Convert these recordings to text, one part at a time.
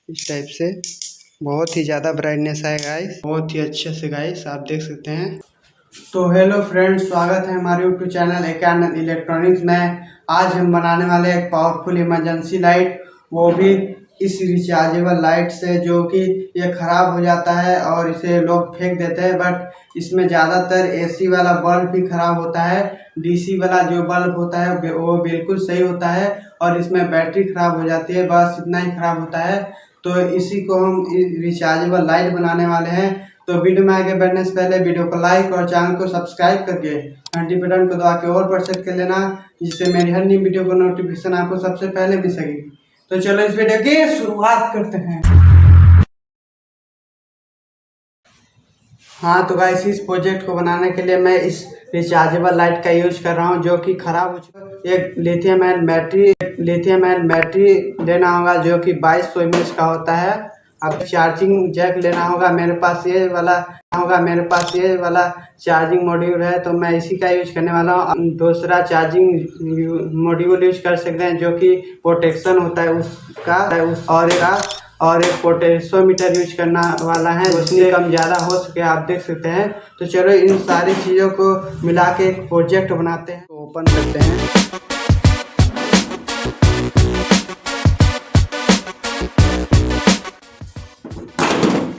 इस टाइप से बहुत ही ज़्यादा ब्राइटनेस है गाइस, बहुत ही अच्छे से गाइस आप देख सकते हैं। तो हेलो फ्रेंड्स, स्वागत है हमारे यूट्यूब चैनल एकेआनंद इलेक्ट्रॉनिक्स में। आज हम बनाने वाले एक पावरफुल इमरजेंसी लाइट, वो भी इस रिचार्जेबल लाइट से, जो कि ये ख़राब हो जाता है और इसे लोग फेंक देते हैं। बट इसमें ज़्यादातर एसी वाला बल्ब भी ख़राब होता है, डीसी वाला जो बल्ब होता है वो बिल्कुल सही होता है, और इसमें बैटरी ख़राब हो जाती है, बस इतना ही ख़राब होता है। तो इसी को हम रिचार्जेबल लाइट बनाने वाले हैं। तो वीडियो में आगे बढ़ने से पहले वीडियो को लाइक और चैनल को सब्सक्राइब करके घंटी बटन को दबा के और पर सेट कर लेना, जिससे मेरी हर नई वीडियो को नोटिफिकेशन आपको सबसे पहले मिल सकेगी। तो चलो इस वीडियो की शुरुआत करते हैं। हाँ तो गाइस, इस प्रोजेक्ट को बनाने के लिए मैं इस रिचार्जेबल लाइट का यूज कर रहा हूँ, जो कि ख़राब हो चुका है। एक लिथियम आयन बैटरी लेना होगा, जो कि 2200 mAh का होता है। अब चार्जिंग जैक लेना होगा, मेरे पास ये वाला चार्जिंग मॉड्यूल है, तो मैं इसी का यूज करने वाला हूँ। दूसरा चार्जिंग मॉड्यूल यूज कर सकते हैं, जो कि प्रोटेक्शन होता है उसका, और एक पोटेंशियोमीटर यूज करना वाला है, जिससे कम ज़्यादा हो सके, आप देख सकते हैं। तो चलो इन सारी चीज़ों को मिला के एक प्रोजेक्ट बनाते हैं। तो ओपन करते हैं।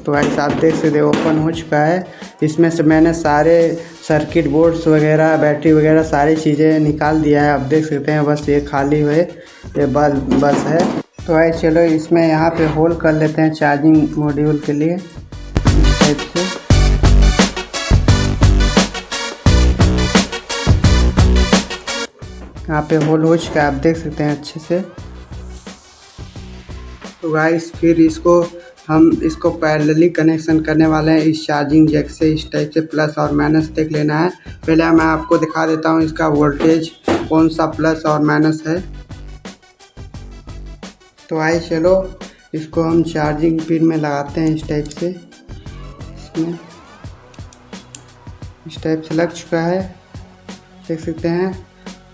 तो ऐसा आप देख सकते हैं, ओपन हो चुका है। इसमें से मैंने सारे सर्किट बोर्ड्स वगैरह, बैटरी वगैरह सारी चीज़ें निकाल दिया है, आप देख सकते हैं। बस ये खाली हुए ये बस है। तो भाई चलो इसमें यहाँ पे होल कर लेते हैं चार्जिंग मॉड्यूल के लिए, इस टाइप से। यहाँ पे होल हो चुका है, आप देख सकते हैं अच्छे से। तो गाइस फिर हम इसको पैरेलली कनेक्शन करने वाले हैं इस चार्जिंग जैक से, इस टाइप से। प्लस और माइनस देख लेना है। पहले मैं आपको दिखा देता हूँ इसका वोल्टेज कौन सा प्लस और माइनस है। तो आइए चलो इसको हम चार्जिंग पिन में लगाते हैं, इस टाइप से। इसमें इस टाइप से लग चुका है, देख सकते हैं।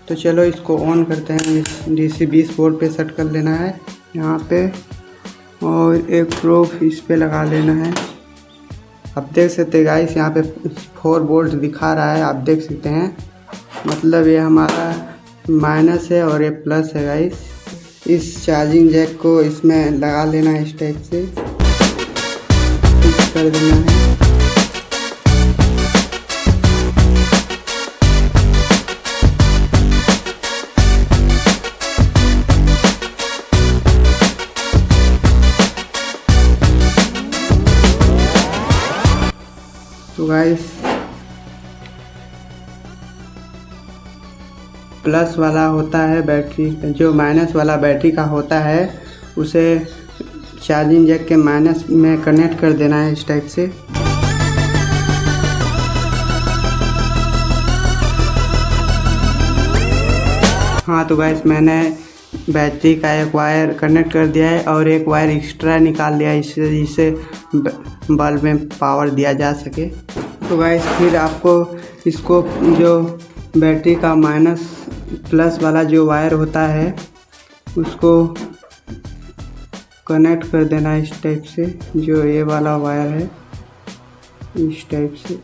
तो चलो इसको ऑन करते हैं। DC 20 वोल्ट पे सेट कर लेना है यहाँ पे, और एक प्रूफ इस पे लगा लेना है। आप देख सकते हैं गाइस, यहाँ पे 4 वोल्ट दिखा रहा है, आप देख सकते हैं। मतलब ये हमारा माइनस है और ये प्लस है गाइस। इस चार्जिंग जैक को इसमें लगा लेना है, इस टाइप से फिक्स कर देना है। तो गाइस प्लस वाला होता है बैटरी, जो माइनस वाला बैटरी का होता है उसे चार्जिंग जैक के माइनस में कनेक्ट कर देना है, इस टाइप से। हाँ तो गाइस मैंने बैटरी का एक वायर कनेक्ट कर दिया है और एक वायर एक्स्ट्रा निकाल लिया है, जिससे बल्ब में पावर दिया जा सके। तो गाइस फिर आपको इसको जो बैटरी का माइनस प्लस वाला जो वायर होता है उसको कनेक्ट कर देना है, इस टाइप से। जो ये वाला वायर है, इस टाइप से।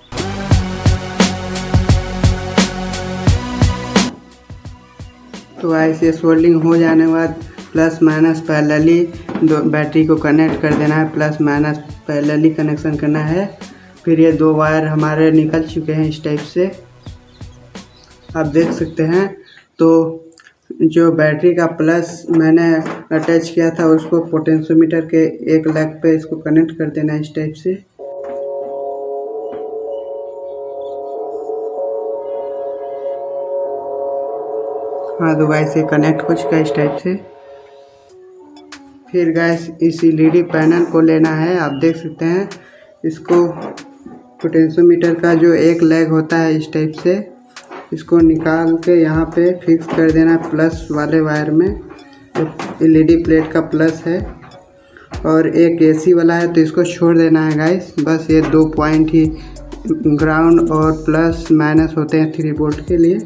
तो ऐसे सोल्डिंग हो जाने के बाद प्लस माइनस पैरेलली दो बैटरी को कनेक्ट कर देना है, प्लस माइनस पैरेलली कनेक्शन करना है। फिर ये 2 वायर हमारे निकल चुके हैं, इस टाइप से आप देख सकते हैं। तो जो बैटरी का प्लस मैंने अटैच किया था उसको पोटेंशियोमीटर के एक लेग पे इसको कनेक्ट कर देना है, इस टाइप से। हाँ तो गाइस ये कनेक्ट हो चुका है, इस टाइप से। फिर गाइस इस LED पैनल को लेना है, आप देख सकते हैं। इसको पोटेंशियोमीटर का जो एक लेग होता है, इस टाइप से इसको निकाल के यहाँ पे फिक्स कर देना प्लस वाले वायर में। तो LED प्लेट का प्लस है और एक AC वाला है, तो इसको छोड़ देना है गाइस। बस ये 2 पॉइंट ही ग्राउंड और प्लस माइनस होते हैं 3 वोल्ट के लिए।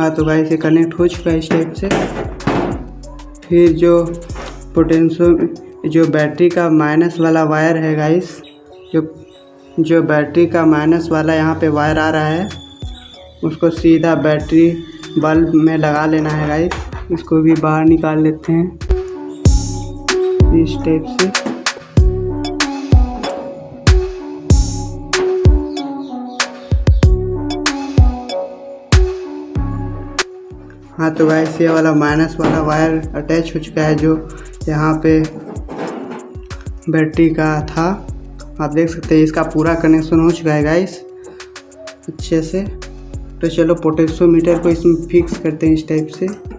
हाँ तो गाइस ये कनेक्ट हो चुका है इस टाइप से। फिर जो बैटरी का माइनस वाला वायर है गाइस, जो बैटरी का माइनस वाला यहाँ पे वायर आ रहा है, उसको सीधा बैटरी बल्ब में लगा लेना है गाइस। इसको भी बाहर निकाल लेते हैं इस टाइप से। हाँ तो गाइस ये वाला माइनस वाला वायर अटैच हो चुका है जो यहाँ पे बैटरी का था। आप देख सकते हैं इसका पूरा कनेक्शन हो चुका है गाइस अच्छे से। तो चलो पोटेंशियोमीटर को इसमें फिक्स करते हैं इस टाइप से।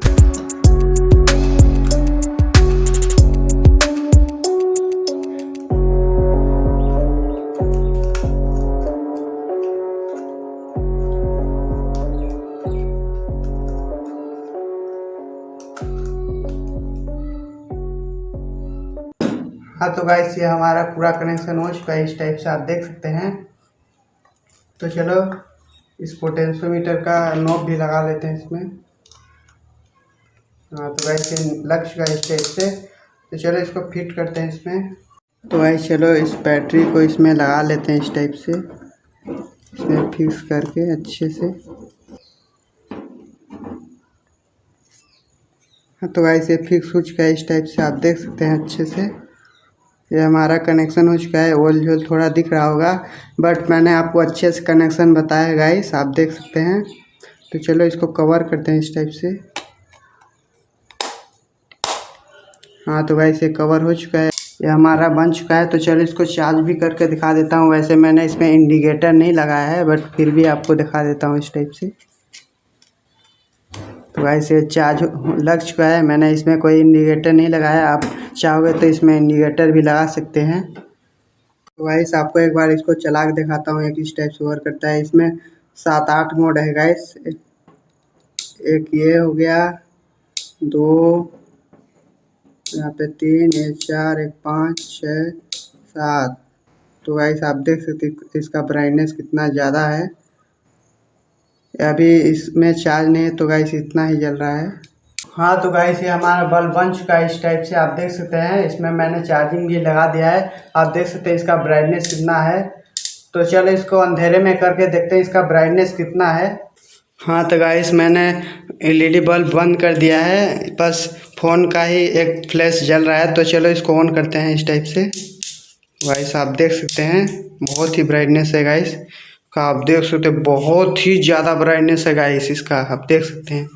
हाँ तो गाइस ये हमारा पूरा कनेक्शन हो चुका है इस टाइप से, आप देख सकते हैं। तो चलो इस पोटेंशियोमीटर का नॉब भी लगा लेते हैं इसमें। हाँ तो गाइस ये लग चुका है इस टाइप से। तो चलो इसको फिट करते हैं इसमें। तो गाइस चलो इस बैटरी को इसमें लगा लेते हैं इस टाइप से, इसमें फिक्स करके अच्छे से। हाँ तो गाइस ये फिक्स हो चुका है इस टाइप से, आप देख सकते हैं अच्छे से। ये हमारा कनेक्शन हो चुका है। ओल झोल थोड़ा दिख रहा होगा बट मैंने आपको अच्छे से कनेक्शन बताया है गाइस, आप देख सकते हैं। तो चलो इसको कवर करते हैं इस टाइप से। हाँ तो गाइस ये कवर हो चुका है, ये हमारा बन चुका है। तो चलो इसको चार्ज भी करके दिखा देता हूँ। वैसे मैंने इसमें इंडिकेटर नहीं लगाया है बट फिर भी आपको दिखा देता हूँ इस टाइप से। तो गाइस ये चार्ज लग चुका है, मैंने इसमें कोई इंडिकेटर नहीं लगाया। आप चाहोगे तो इसमें इंडिकेटर भी लगा सकते हैं। तो गाइस आपको एक बार इसको चला के दिखाता हूँ, एक इस टाइप से वर्क करता है। इसमें 7-8 मोड है गाइस। एक ये हो गया, 2 यहाँ पे 3, एक 4, एक 5, 6, 7। तो गाइस आप देख सकते इसका ब्राइटनेस कितना ज़्यादा है। अभी इसमें चार्ज नहीं है तो गाइस इतना ही जल रहा है। हाँ तो गाइस ये हमारा बल्ब बन चुका है इस टाइप से, आप देख सकते हैं। इसमें मैंने चार्जिंग भी लगा दिया है, आप देख सकते हैं इसका ब्राइटनेस कितना है। तो चलो इसको अंधेरे में करके देखते हैं इसका ब्राइटनेस कितना है। हाँ तो गाइस मैंने एलईडी बल्ब बंद कर दिया है, बस फ़ोन का ही एक फ्लैश जल रहा है। तो चलो इसको ऑन करते हैं इस टाइप से। गाइस आप देख सकते हैं बहुत ही ब्राइटनेस है गाइस का, आप देख सकते हैं बहुत ही ज़्यादा ब्राइटनेस है गाइस इसका, आप देख सकते हैं।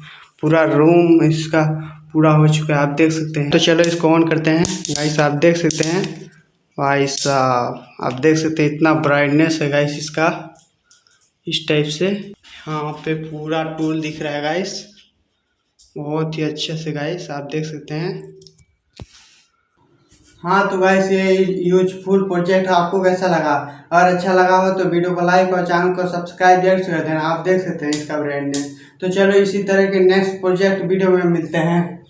पूरा रूम इसका पूरा हो चुका है, आप देख सकते हैं। तो चलो इसको ऑन करते हैं गाइस, आप देख सकते हैं। भाई साहब आप देख सकते हैं इतना ब्राइटनेस है गाइस इसका इस टाइप से। यहाँ पे पूरा टूल दिख रहा है गाइस बहुत ही अच्छे से गाइस, आप देख सकते हैं। हाँ तो गाइस ये यूजफुल प्रोजेक्ट आपको कैसा लगा? अगर अच्छा लगा हो तो वीडियो को लाइक और चैनल को सब्सक्राइब जरूर कर देना, आप देख सकते हैं इसका ब्राइटनेस। तो चलो इसी तरह के नेक्स्ट प्रोजेक्ट वीडियो में मिलते हैं।